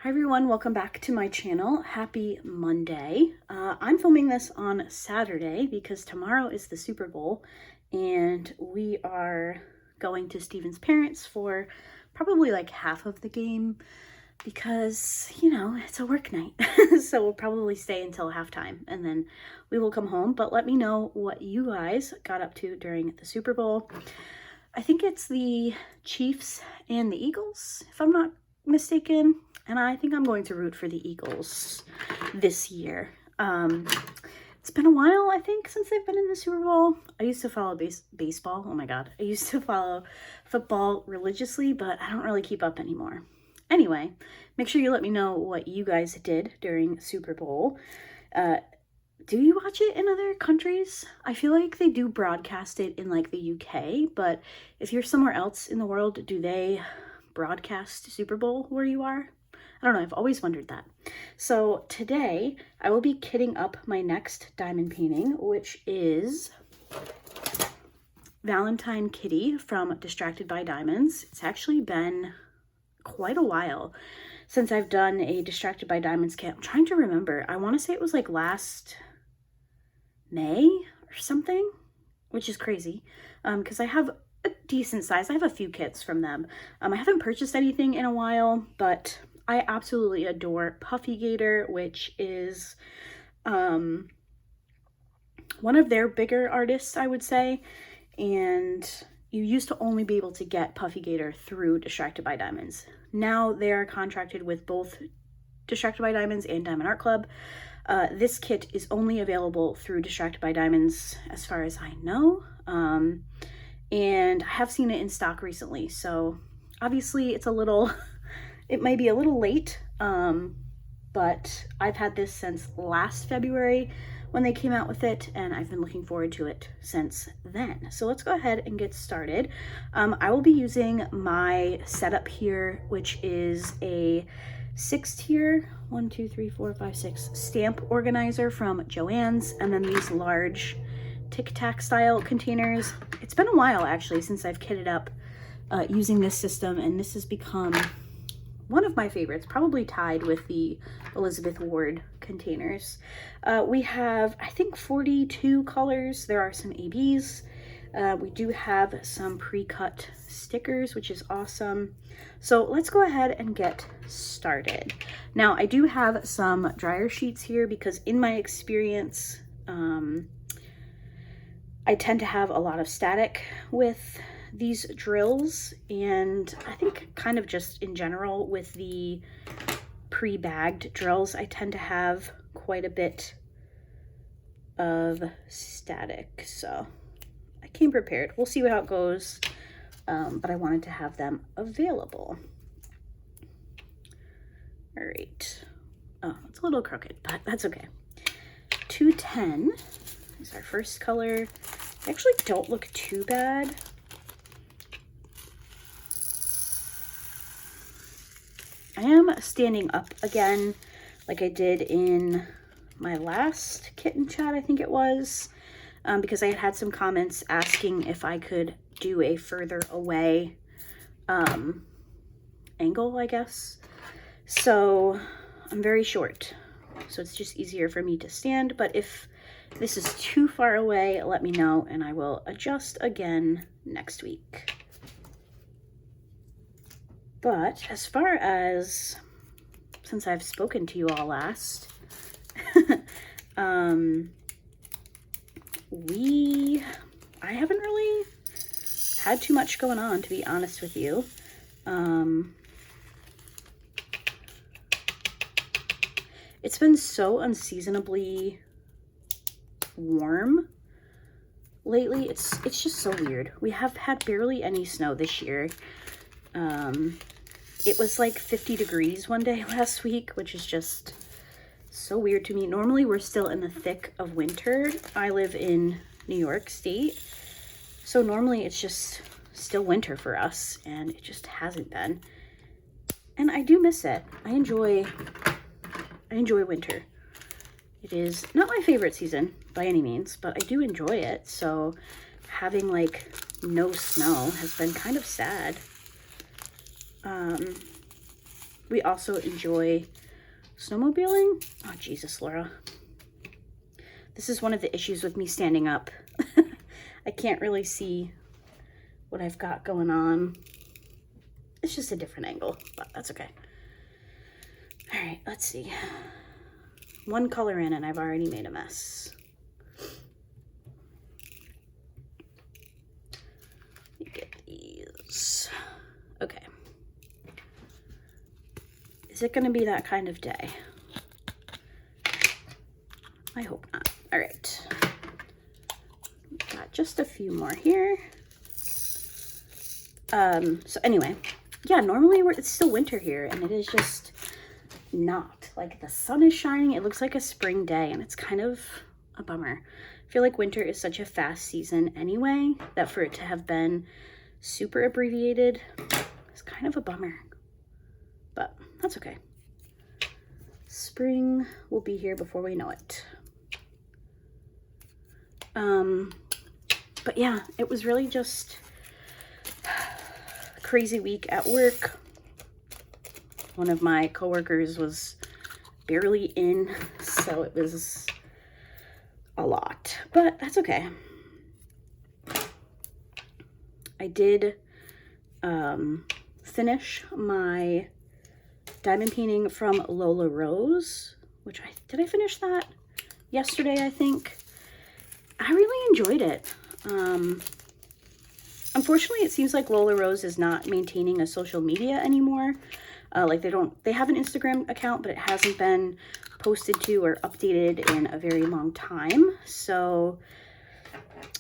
Hi everyone, welcome back to my channel. Happy Monday. I'm filming this on Saturday because tomorrow is the Super Bowl and we are going to Steven's parents for probably like half of the game because, you know, it's a work night. So we'll probably stay until halftime and then we will come home. But let me know what you guys got up to during the Super Bowl. I think it's the Chiefs and the Eagles, if I'm not mistaken. And I think I'm going to root for the Eagles this year. It's been a while, I think, since they've been in the Super Bowl. I used to follow baseball. Oh my God. I used to follow football religiously, but I don't really keep up anymore. Anyway, make sure you let me know what you guys did during Super Bowl. Do you watch it in other countries? I feel like they do broadcast it in like the UK, but if you're somewhere else in the world, do they broadcast Super Bowl where you are? I don't know, I've always wondered that. So today I will be kitting up my next diamond painting, which is Valentine Kitty from Distracted by Diamonds. It's actually been quite a while since I've done a Distracted by Diamonds kit. I'm trying to remember. I want to say it was like last May or something, which is crazy because I have a decent size. I have a few kits from them. I haven't purchased anything in a while, but I absolutely adore Puffygator, which is one of their bigger artists, I would say. And you used to only be able to get Puffygator through Distracted by Diamonds. Now they are contracted with both Distracted by Diamonds and Diamond Art Club. This kit is only available through Distracted by Diamonds as far as I know. And I have seen it in stock recently. So obviously it's a little... It might be a little late, but I've had this since last February when they came out with it, and I've been looking forward to it since then. So let's go ahead and get started. I will be using my setup here, which is a 6-tier, 1, 2, 3, 4, 5, 6 stamp organizer from Joann's, and then these large Tic Tac style containers. It's been a while actually since I've kitted up using this system, and this has become one of my favorites, probably tied with the Elizabeth Ward containers. We have, I think, 42 colors. There are some ABs. We do have some pre-cut stickers, which is awesome. So let's go ahead and get started. Now, I do have some dryer sheets here because in my experience, I tend to have a lot of static with these drills, and I think kind of just in general with the pre-bagged drills, I tend to have quite a bit of static. So I came prepared. We'll see how it goes, but I wanted to have them available. All right. Oh, it's a little crooked, but that's okay. 210 is our first color. They actually don't look too bad. I am standing up again like I did in my last kitten chat, I think it was, because I had had some comments asking if I could do a further away angle, I guess. So I'm very short, so it's just easier for me to stand, but if this is too far away, let me know and I will adjust again next week. But as far as, since I've spoken to you all last, I haven't really had too much going on, to be honest with you. It's been so unseasonably warm lately. It's just so weird. We have had barely any snow this year. It was like 50 degrees one day last week, which is just so weird to me. Normally we're still in the thick of winter. I live in New York State, so normally it's just still winter for us, and it just hasn't been. And I do miss it. I enjoy winter. It is not my favorite season by any means, but I do enjoy it. So having like no snow has been kind of sad. We also enjoy snowmobiling. Oh, Jesus, Laura. This is one of the issues with me standing up. I can't really see what I've got going on. It's just a different angle, but that's okay. All right, let's see. One color in and I've already made a mess. Let me get these. Okay. Is it going to be that kind of day? I hope not. All right. Got just a few more here. So anyway, yeah, normally it's still winter here, and it is just not. Like, the sun is shining. It looks like a spring day, and it's kind of a bummer. I feel like winter is such a fast season anyway, that for it to have been super abbreviated is kind of a bummer. But that's okay. Spring will be here before we know it. But yeah, it was really just a crazy week at work. One of my coworkers was barely in, so it was a lot, but that's okay. I did finish my diamond painting from Lola Rose, which did I finish that yesterday, I think. I really enjoyed it. Unfortunately, it seems like Lola Rose is not maintaining a social media anymore. Like they have an Instagram account, but it hasn't been posted to or updated in a very long time. So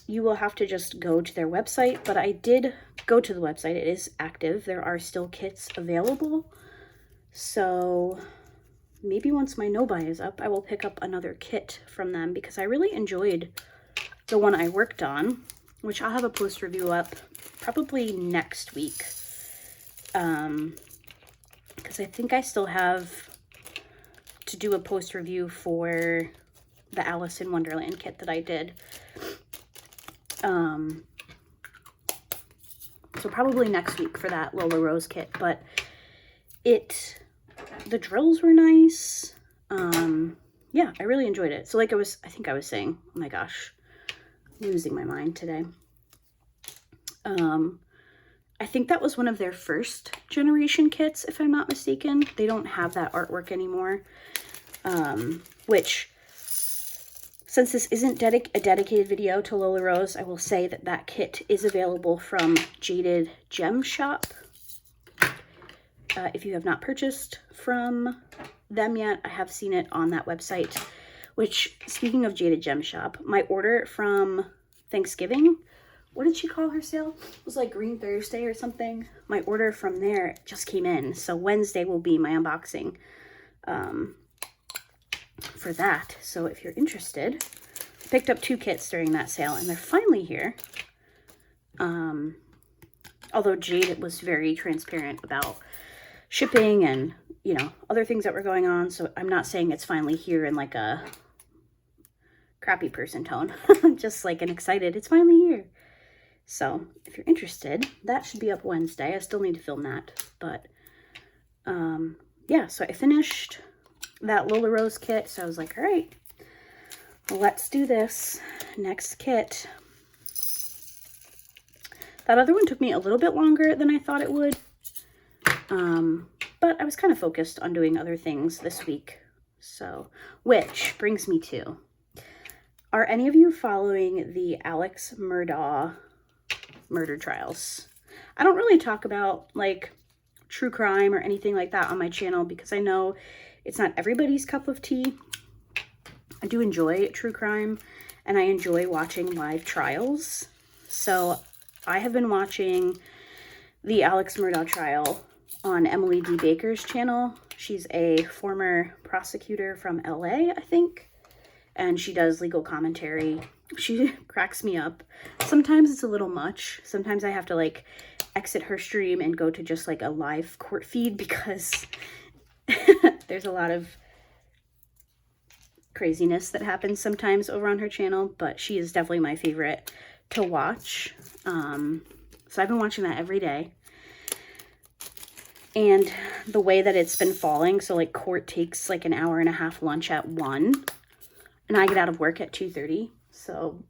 you will have to just go to their website, but I did go to the website. It is active. There are still kits available. So maybe once my no-buy is up, I will pick up another kit from them because I really enjoyed the one I worked on, which I'll have a post review up probably next week. Because I think I still have to do a post review for the Alice in Wonderland kit that I did. So probably next week for that Lola Rose kit, but the drills were nice. Yeah, I really enjoyed it. So like I think I was saying, oh my gosh, I'm losing my mind today. I think that was one of their first generation kits, if I'm not mistaken. They don't have that artwork anymore, which, since this isn't a dedicated video to Lola Rose, I will say that that kit is available from Jaded Gem Shop. If you have not purchased from them yet, I have seen it on that website, which, speaking of Jaded Gem Shop, my order from Thanksgiving, what did she call her sale? It was like Green Thursday or something. My order from there just came in. So Wednesday will be my unboxing for that. So if you're interested, I picked up 2 kits during that sale and they're finally here. Although Jade was very transparent about shipping and, you know, other things that were going on. So I'm not saying it's finally here in like a crappy person tone. Just like an excited, it's finally here. So if you're interested, that should be up Wednesday. I still need to film that, but yeah, so I finished that Lola Rose kit. So I was like, all right, let's do this next kit. That other one took me a little bit longer than I thought it would, but I was kind of focused on doing other things this week. So, which brings me to, are any of you following the Alex Murdaugh murder trials? I don't really talk about like true crime or anything like that on my channel because I know it's not everybody's cup of tea. I do enjoy true crime and I enjoy watching live trials. So I have been watching the Alex Murdaugh trial on Emily D. Baker's channel. She's a former prosecutor from LA, I think, and she does legal commentary. She cracks me up. Sometimes it's a little much. Sometimes I have to like exit her stream and go to just like a live court feed because there's a lot of craziness that happens sometimes over on her channel, but she is definitely my favorite to watch. So I've been watching that every day. And the way that it's been falling, so like Court takes like an hour and a half lunch at 1, and I get out of work at 2:30. So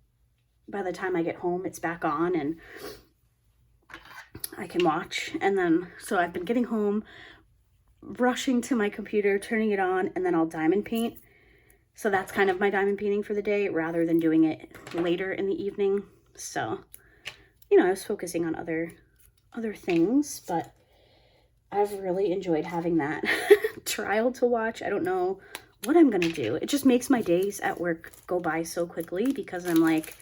by the time I get home, it's back on and I can watch. And then, so I've been getting home, rushing to my computer, turning it on, and then I'll diamond paint. So that's kind of my diamond painting for the day rather than doing it later in the evening. So, you know, I was focusing on other things, but I've really enjoyed having that trial to watch. I don't know what I'm going to do. It just makes my days at work go by so quickly because I'm like,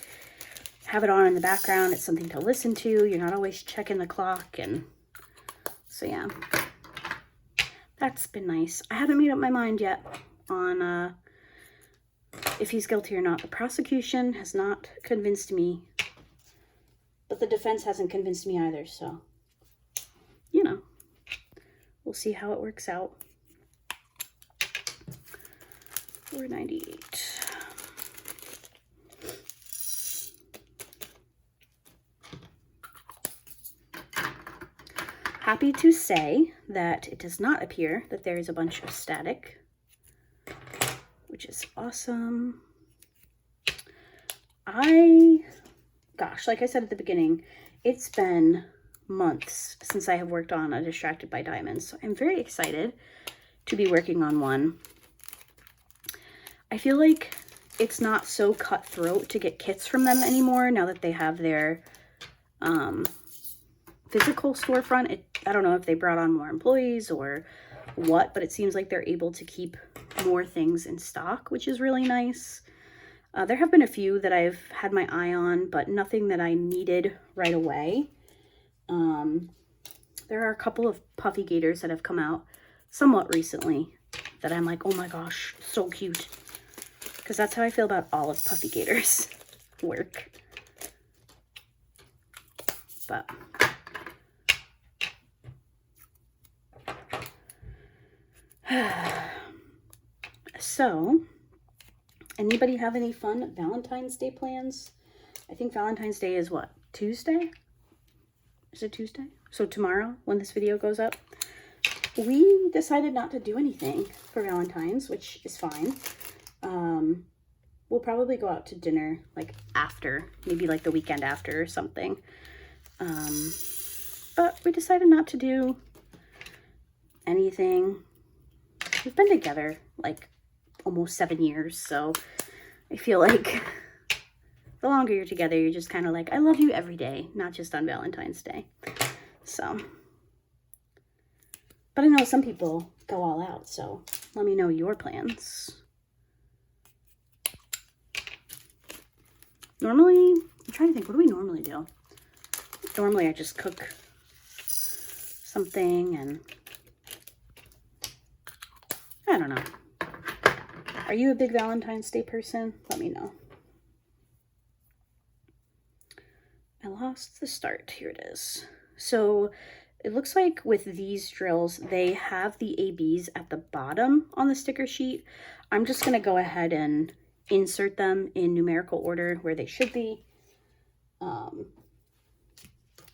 have it on in the background. It's something to listen to. You're not always checking the clock. And so, yeah, that's been nice. I haven't made up my mind yet on if he's guilty or not. The prosecution has not convinced me, but the defense hasn't convinced me either. So, you know, we'll see how it works out. 498. Happy to say that it does not appear that there is a bunch of static, which is awesome. Gosh, like I said at the beginning, it's been months since I have worked on a Distracted by Diamonds, so I'm very excited to be working on one. I feel like it's not so cutthroat to get kits from them anymore now that they have their physical storefront. I don't know if they brought on more employees or what, but it seems like they're able to keep more things in stock, which is really nice. There have been a few that I've had my eye on, but nothing that I needed right away. There are a couple of Puffygators that have come out somewhat recently that I'm like, oh my gosh, so cute. Because that's how I feel about all of Puffygator's work. But so, anybody have any fun Valentine's Day plans? I think Valentine's Day is what? Tuesday? Is it Tuesday? So tomorrow, when this video goes up. We decided not to do anything for Valentine's, which is fine. We'll probably go out to dinner like after, maybe like the weekend after or something. But we decided not to do anything. We've been together like almost 7 years, so I feel like the longer you're together, you're just kind of like, I love you every day, not just on Valentine's Day. So, but I know some people go all out, so let me know your plans. Normally, I'm trying to think, what do we normally do? Normally I just cook something and I don't know. Are you a big Valentine's Day person? Let me know. I lost the start. Here it is. So it looks like with these drills, they have the ABs at the bottom on the sticker sheet. I'm just going to go ahead and insert them in numerical order where they should be.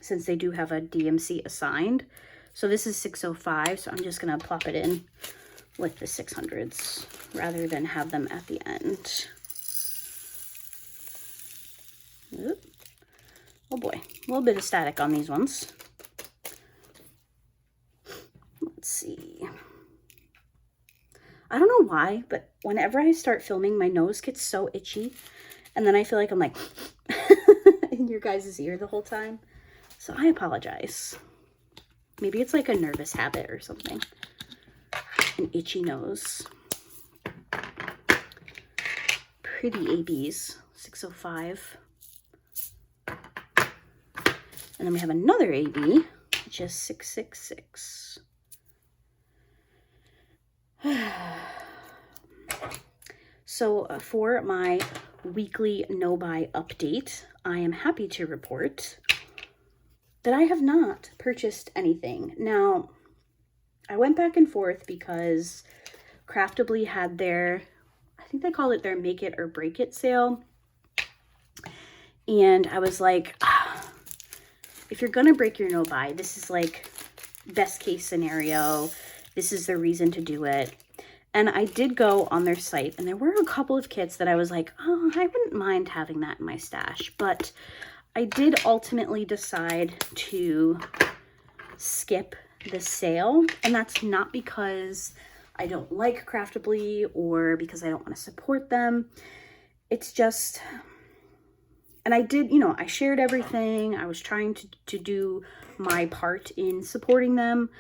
Since they do have a DMC assigned. So this is 605, so I'm just going to plop it in with the 600s rather than have them at the end. Oop. Oh boy, a little bit of static on these ones. Let's see. I don't know why, but whenever I start filming, my nose gets so itchy. And then I feel like I'm like in your guys' ear the whole time. So I apologize. Maybe it's like a nervous habit or something. An itchy nose. Pretty ABs, 605. And then we have another AB, which is 666. So for my weekly no-buy update, I am happy to report that I have not purchased anything. Now, I went back and forth because Craftably had their, I think they call it their make it or break it sale. And I was like, if you're gonna break your no-buy, this is like best case scenario. This is the reason to do it. And I did go on their site, and there were a couple of kits that I was like, oh, I wouldn't mind having that in my stash. But I did ultimately decide to skip the sale. And that's not because I don't like Craftably or because I don't want to support them. It's just, and I did, you know, I shared everything. I was trying to do my part in supporting them,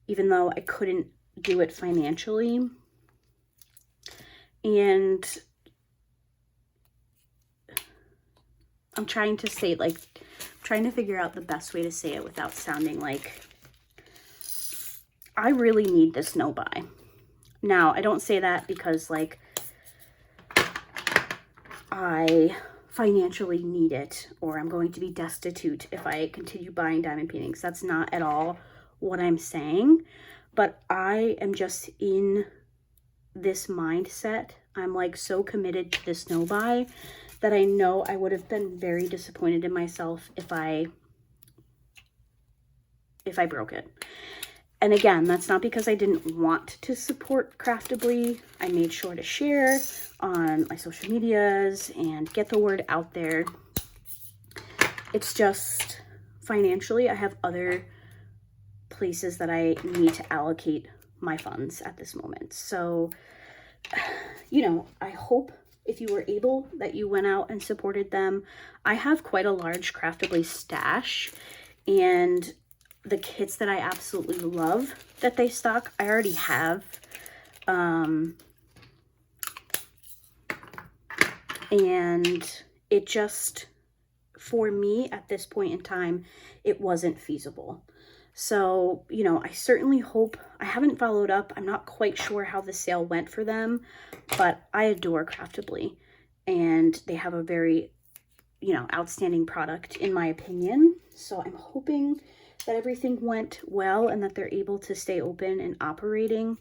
even though I couldn't do it financially. And I'm trying to say, like, trying to figure out the best way to say it without sounding like I really need this no buy. Now, I don't say that because, like, I financially need it or I'm going to be destitute if I continue buying diamond paintings. That's not at all what I'm saying. But I am just in this mindset. I'm like so committed to this no buy that I know I would have been very disappointed in myself if I broke it. And again, that's not because I didn't want to support Craftably. I made sure to share on my social medias and get the word out there. It's just financially, I have other places that I need to allocate my funds at this moment. So, you know, I hope if you were able that you went out and supported them. I have quite a large Craftably stash, and the kits that I absolutely love that they stock, I already have. And it just, for me at this point in time, it wasn't feasible. So, you know, I certainly hope, I haven't followed up. I'm not quite sure how the sale went for them, but I adore Craftably, and they have a very, you know, outstanding product in my opinion. So I'm hoping that everything went well and that they're able to stay open and operating.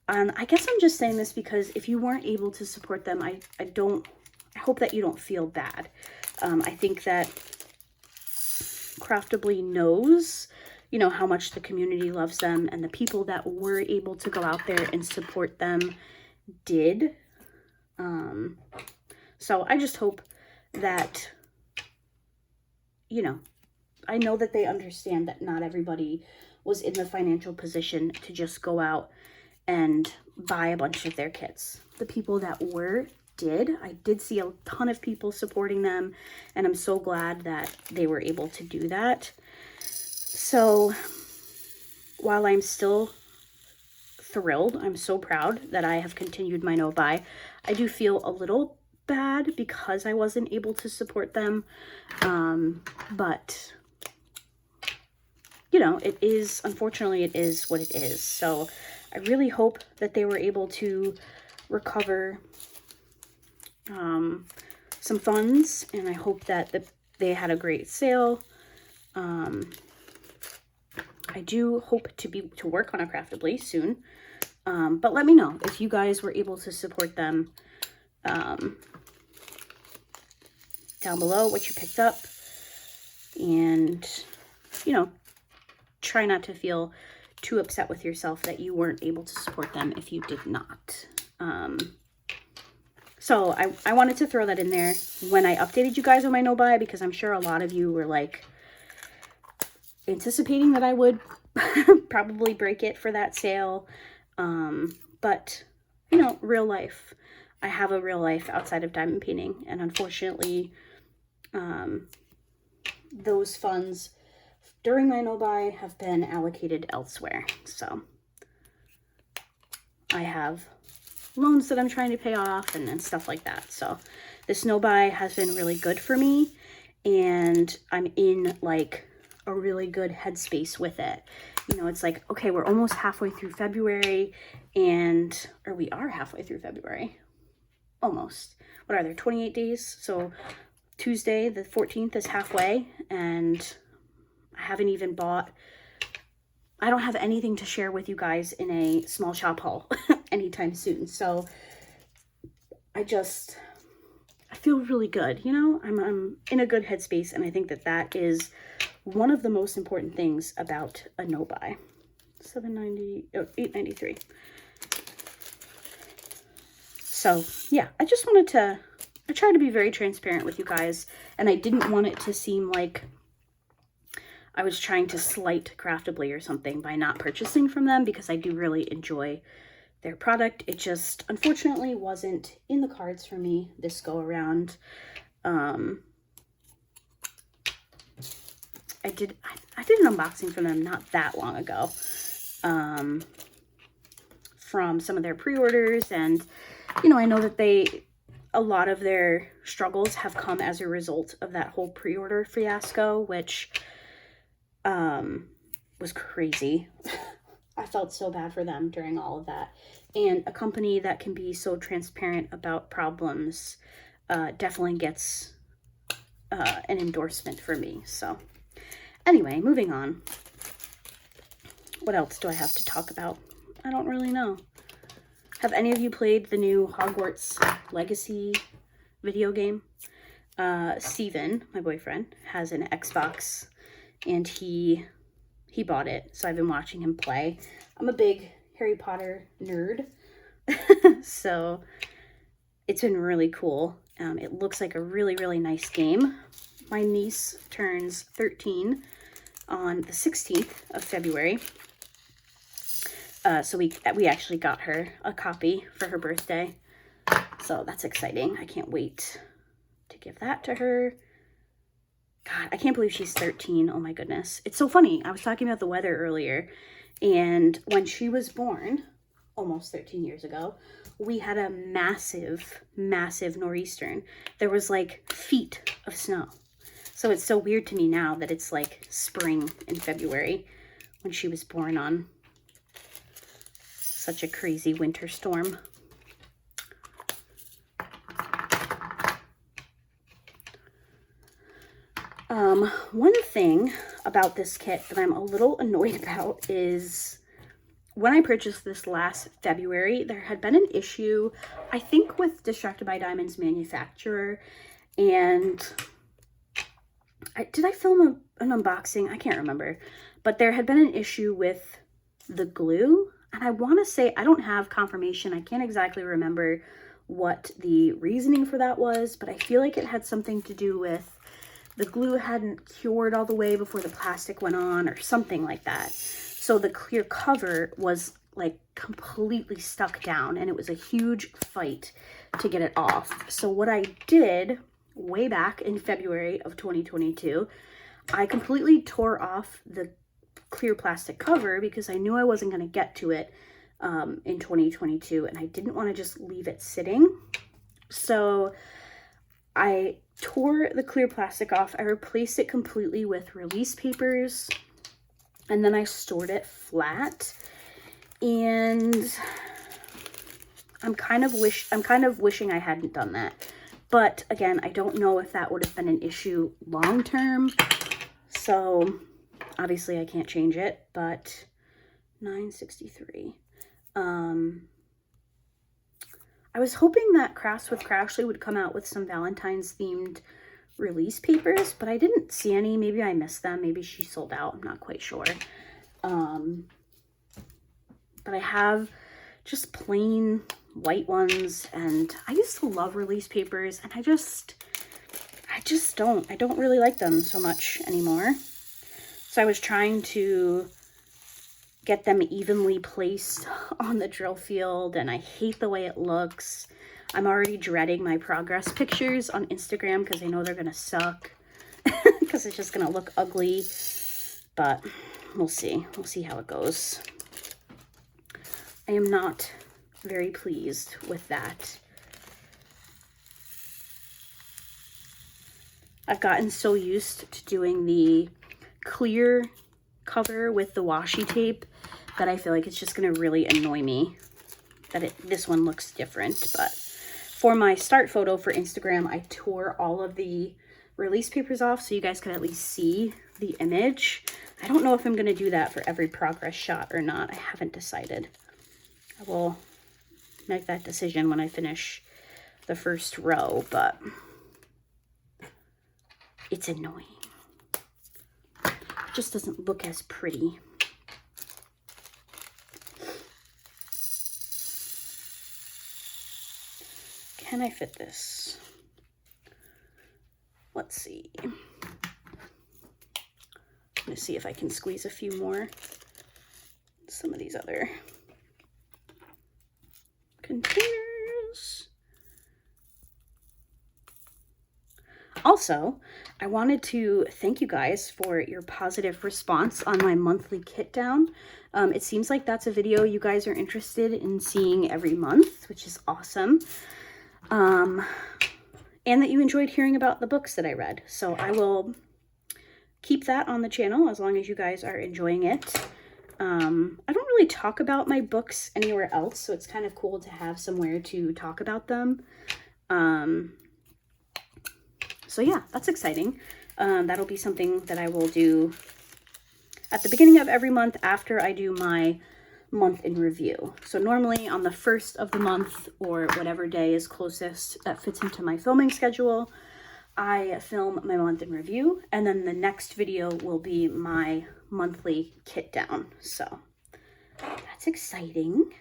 I guess I'm just saying this because if you weren't able to support them, I hope that you don't feel bad. I think that Craftably knows, you know, how much the community loves them, and the people that were able to go out there and support them did. So I just hope that, you know, I know that they understand that not everybody was in the financial position to just go out and buy a bunch of their kits. The people that were did. I did see a ton of people supporting them, and I'm so glad that they were able to do that. So while I'm still thrilled, I'm so proud that I have continued my no buy, I do feel a little bad because I wasn't able to support them. But you know, it is, unfortunately, it is what it is. So I really hope that they were able to recover some funds, and I hope that they had a great sale. I do hope to work on a Craftably soon. But let me know if you guys were able to support them down below, what you picked up. And, you know, try not to feel too upset with yourself that you weren't able to support them if you did not. So I wanted to throw that in there when I updated you guys on my no buy, because I'm sure a lot of you were like anticipating that I would probably break it for that sale. But you know, real life, I have a real life outside of diamond painting, and unfortunately, those funds during my no buy have been allocated elsewhere. So I have loans that I'm trying to pay off and stuff like that. So this no buy has been really good for me, and I'm in like a really good headspace with it. You know, it's like, okay, we're almost halfway through February, or we are halfway through February. Almost. What are there, 28 days? So Tuesday the 14th is halfway, and I haven't even bought, I don't have anything to share with you guys in a small shop haul anytime soon. So I feel really good, you know, I'm in a good headspace, and I think that that is one of the most important things about a no-buy. $8.93. So yeah, I just wanted to, I try to be very transparent with you guys, and I didn't want it to seem like I was trying to slight Craftably or something by not purchasing from them, because I do really enjoy their product. It just unfortunately wasn't in the cards for me this go around. I did an unboxing from them not that long ago, from some of their pre-orders, and you know, I know that a lot of their struggles have come as a result of that whole pre-order fiasco, which was crazy. I felt so bad for them during all of that. And a company that can be so transparent about problems definitely gets an endorsement for me. So anyway, moving on. What else do I have to talk about? I don't really know. Have any of you played the new Hogwarts Legacy video game? Steven, my boyfriend, has an Xbox, and he bought it, so I've been watching him play. I'm a big Harry Potter nerd, so it's been really cool. It looks like a really, really nice game. My niece turns 13 on the 16th of February. So we actually got her a copy for her birthday. So that's exciting. I can't wait to give that to her. God, I can't believe she's 13. Oh my goodness. It's so funny. I was talking about the weather earlier, and when she was born, almost 13 years ago, we had a massive, massive nor'easter. There was like feet of snow. So it's so weird to me now that it's like spring in February when she was born on such a crazy winter storm. One thing about this kit that I'm a little annoyed about is when I purchased this last February, there had been an issue, I think, with Distracted by Diamonds manufacturer, and did I film an unboxing? I can't remember, but there had been an issue with the glue, and I want to say, I don't have confirmation, I can't exactly remember what the reasoning for that was, but I feel like it had something to do with the glue hadn't cured all the way before the plastic went on, or something like that. So the clear cover was like completely stuck down, and it was a huge fight to get it off. So what I did way back in February of 2022, I completely tore off the clear plastic cover because I knew I wasn't going to get to it in 2022, and I didn't want to just leave it sitting. So I tore the clear plastic off. I replaced it completely with release papers, and then I stored it flat. And I'm kind of wishing I hadn't done that. But again, I don't know if that would have been an issue long term. So obviously I can't change it, but $9.63. I was hoping that Crafts with Crashly would come out with some Valentine's themed release papers, but I didn't see any. Maybe I missed them. Maybe she sold out. I'm not quite sure. But I have just plain white ones, and I used to love release papers, and I don't really like them so much anymore. So I was trying to get them evenly placed on the drill field, and I hate the way it looks. I'm already dreading my progress pictures on Instagram because I know they're gonna suck because it's just gonna look ugly, but we'll see how it goes. I am not very pleased with that. I've gotten so used to doing the clear cover with the washi tape that I feel like it's just going to really annoy me that this one looks different. But for my start photo for Instagram, I tore all of the release papers off so you guys could at least see the image. I don't know if I'm going to do that for every progress shot or not. I haven't decided. I will make that decision when I finish the first row, but it's annoying. just doesn't look as pretty. Can I fit this? Let's see. I'm gonna see if I can squeeze a few more. Some of these other containers. Also, I wanted to thank you guys for your positive response on my monthly kit down. It seems like that's a video you guys are interested in seeing every month, which is awesome. And that you enjoyed hearing about the books that I read. So I will keep that on the channel as long as you guys are enjoying it. I don't really talk about my books anywhere else, so it's kind of cool to have somewhere to talk about them. So yeah, that's exciting. That'll be something that I will do at the beginning of every month after I do my month in review. So normally on the first of the month, or whatever day is closest that fits into my filming schedule, I film my month in review, and then the next video will be my monthly kit down. So that's exciting.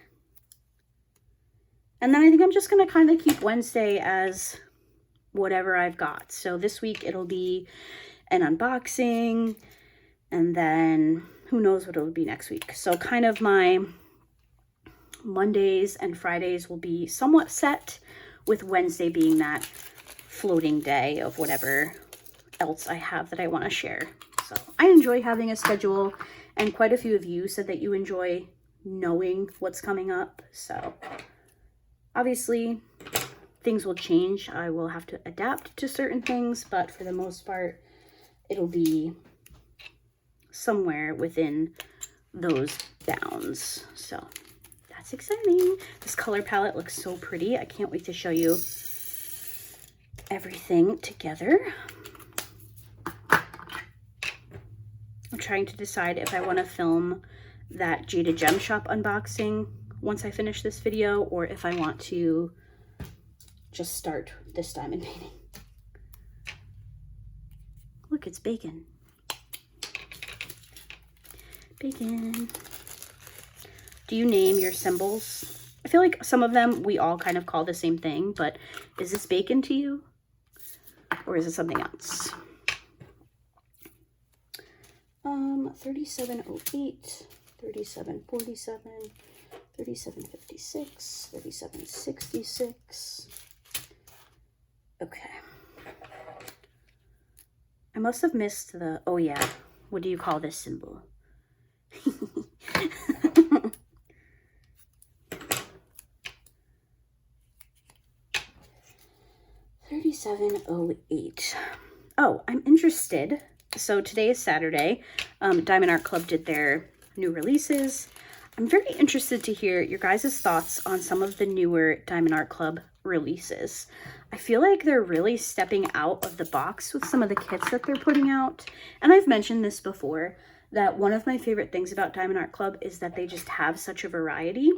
And then I think I'm just going to kind of keep Wednesday as whatever I've got. So this week it'll be an unboxing, and then who knows what it'll be next week. So kind of my Mondays and Fridays will be somewhat set, with Wednesday being that floating day of whatever else I have that I want to share. So I enjoy having a schedule, and quite a few of you said that you enjoy knowing what's coming up. So obviously things will change. I will have to adapt to certain things, but for the most part, it'll be somewhere within those bounds. So that's exciting. This color palette looks so pretty. I can't wait to show you everything together. I'm trying to decide if I want to film that Jada Gem Shop unboxing once I finish this video, or if I want to just start this diamond painting. Look, it's bacon. Bacon. Do you name your symbols? I feel like some of them we all kind of call the same thing, but is this bacon to you? Or is it something else? 3708, 3747, 3756, 3766. Okay. I must have missed the, oh yeah, what do you call this symbol? 3708. Oh, I'm interested. So today is Saturday. Diamond Art Club did their new releases. I'm very interested to hear your guys' thoughts on some of the newer Diamond Art Club releases. I feel like they're really stepping out of the box with some of the kits that they're putting out. And I've mentioned this before, that one of my favorite things about Diamond Art Club is that they just have such a variety.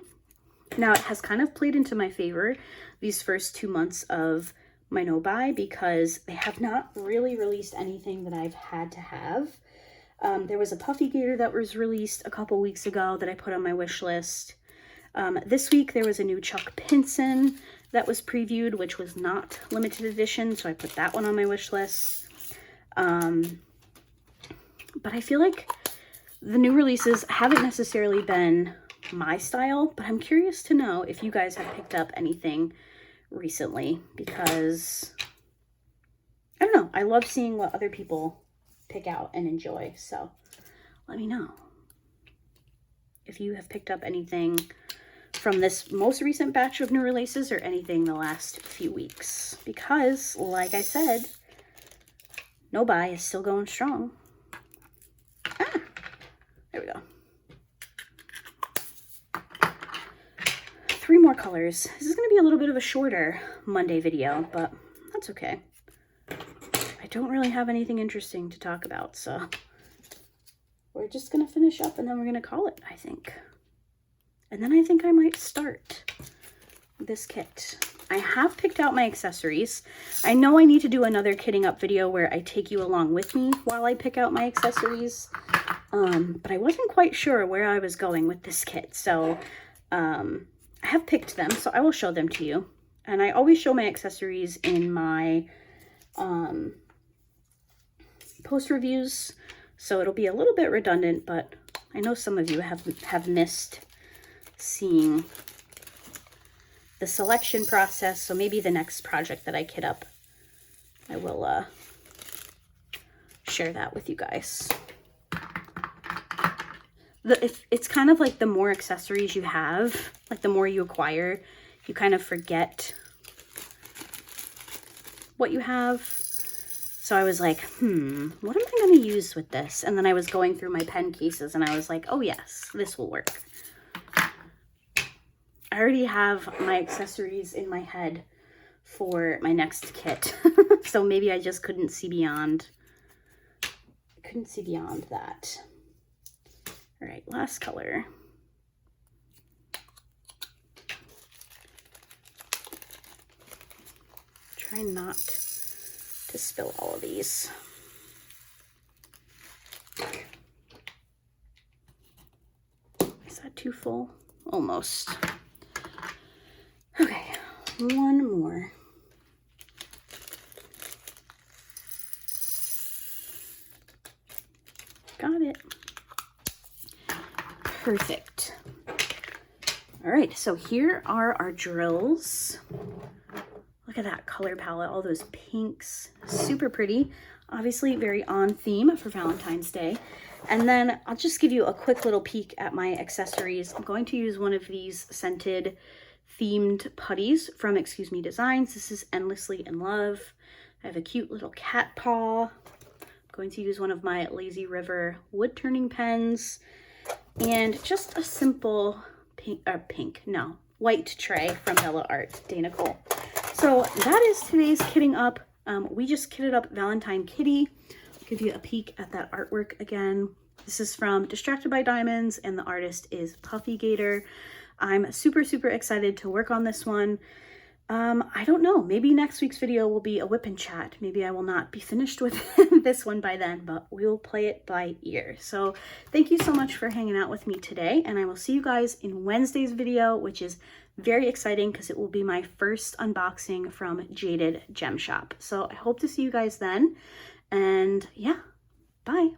Now, it has kind of played into my favor these first 2 months of my no-buy, because they have not really released anything that I've had to have. There was a Puffygator that was released a couple weeks ago that I put on my wish list. This week there was a new Chuck Pinson that was previewed, which was not limited edition, so I put that one on my wish list. But I feel like the new releases haven't necessarily been my style, but I'm curious to know if you guys have picked up anything recently, because I don't know, I love seeing what other people pick out and enjoy. So let me know if you have picked up anything from this most recent batch of new releases, or anything the last few weeks, because like I said, no buy is still going strong. There we go. 3 more colors. This is going to be a little bit of a shorter Monday video, but that's okay. I don't really have anything interesting to talk about, so we're just going to finish up and then we're going to call it, I think. And then I think I might start this kit. I have picked out my accessories. I know I need to do another kitting up video where I take you along with me while I pick out my accessories. But I wasn't quite sure where I was going with this kit. So I have picked them, so I will show them to you. And I always show my accessories in my post reviews. So it'll be a little bit redundant, but I know some of you have missed seeing the selection process. So maybe the next project that I kit up, I will share that with you guys. It's kind of like the more accessories you have, like the more you acquire, you kind of forget what you have. So I was like, what am I going to use with this? And then I was going through my pen cases and I was like, oh yes, this will work. I already have my accessories in my head for my next kit. So maybe I just couldn't see beyond that. All right, last color. Try not to spill all of these. Is that too full? Almost. Okay, one more. Got it. Perfect. All right, so here are our drills. Look at that color palette, all those pinks, super pretty. Obviously very on theme for Valentine's Day. And then I'll just give you a quick little peek at my accessories. I'm going to use one of these scented themed putties from Excuse Me Designs. This is Endlessly in Love. I have a cute little cat paw. I'm going to use one of my Lazy River wood turning pens and just a simple white tray from Bella Art, Dana Cole. So that is today's kitting up. We just kitted up Valentine Kitty. I'll give you a peek at that artwork again. This is from Distracted by Diamonds and the artist is Puffygator. I'm super, super excited to work on this one. I don't know, maybe next week's video will be a whip and chat. Maybe I will not be finished with this one by then, but we will play it by ear. So thank you so much for hanging out with me today, and I will see you guys in Wednesday's video, which is very exciting because it will be my first unboxing from Jaded Gem Shop. So I hope to see you guys then, and yeah, bye.